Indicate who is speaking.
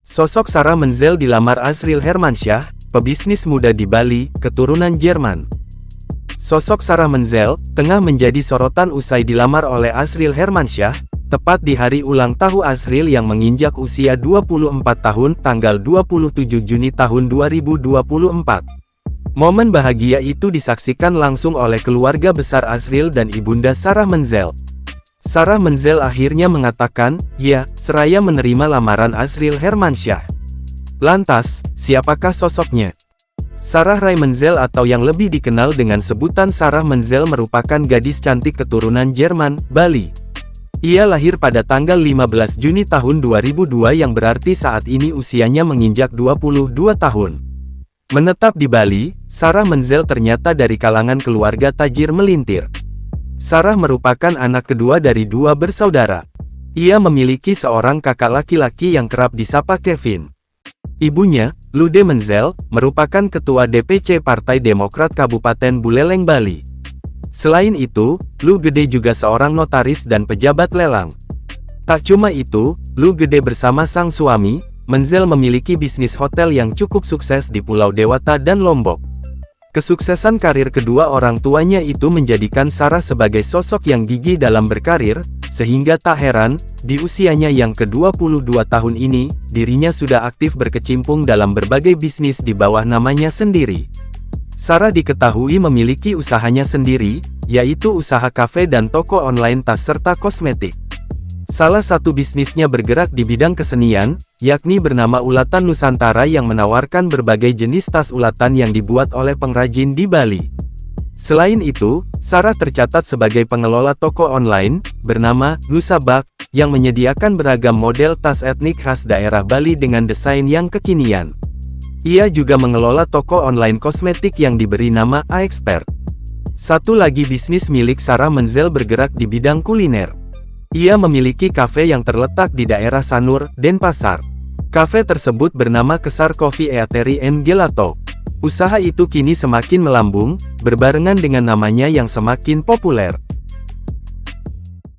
Speaker 1: Sosok Sarah Menzel dilamar Azril Hermansyah, pebisnis muda di Bali, keturunan Jerman. Sosok Sarah Menzel tengah menjadi sorotan usai dilamar oleh Azril Hermansyah, tepat di hari ulang tahun Azril yang menginjak usia 24 tahun tanggal 27 Juni tahun 2024. Momen bahagia itu disaksikan langsung oleh keluarga besar Azril dan ibunda Sarah Menzel. Sarah Menzel akhirnya mengatakan, "Ya, seraya menerima lamaran Azril Hermansyah." Lantas, siapakah sosoknya? Sarah Ray Menzel atau yang lebih dikenal dengan sebutan Sarah Menzel merupakan gadis cantik keturunan Jerman, Bali. Ia lahir pada tanggal 15 Juni tahun 2002 yang berarti saat ini usianya menginjak 22 tahun. Menetap di Bali, Sarah Menzel ternyata dari kalangan keluarga tajir melintir. Sarah merupakan anak kedua dari dua bersaudara. Ia memiliki seorang kakak laki-laki yang kerap disapa Kevin. Ibunya, Lude Menzel, merupakan ketua DPC Partai Demokrat Kabupaten Buleleng, Bali. Selain itu, Lu Gede juga seorang notaris dan pejabat lelang. Tak cuma itu, Lu Gede bersama sang suami, Menzel memiliki bisnis hotel yang cukup sukses di Pulau Dewata dan Lombok. Kesuksesan karir kedua orang tuanya itu menjadikan Sarah sebagai sosok yang gigih dalam berkarir, sehingga tak heran, di usianya yang ke-22 tahun ini, dirinya sudah aktif berkecimpung dalam berbagai bisnis di bawah namanya sendiri. Sarah diketahui memiliki usahanya sendiri, yaitu usaha kafe dan toko online tas serta kosmetik. Salah satu bisnisnya bergerak di bidang kesenian, yakni bernama Ulatan Nusantara yang menawarkan berbagai jenis tas ulatan yang dibuat oleh pengrajin di Bali. Selain itu, Sarah tercatat sebagai pengelola toko online, bernama Nusabak, yang menyediakan beragam model tas etnik khas daerah Bali dengan desain yang kekinian. Ia juga mengelola toko online kosmetik yang diberi nama A-Expert. Satu lagi bisnis milik Sarah Menzel bergerak di bidang kuliner. Ia memiliki kafe yang terletak di daerah Sanur, Denpasar. Kafe tersebut bernama Kesar Coffee Eatery and Gelato. Usaha itu kini semakin melambung, berbarengan dengan namanya yang semakin populer.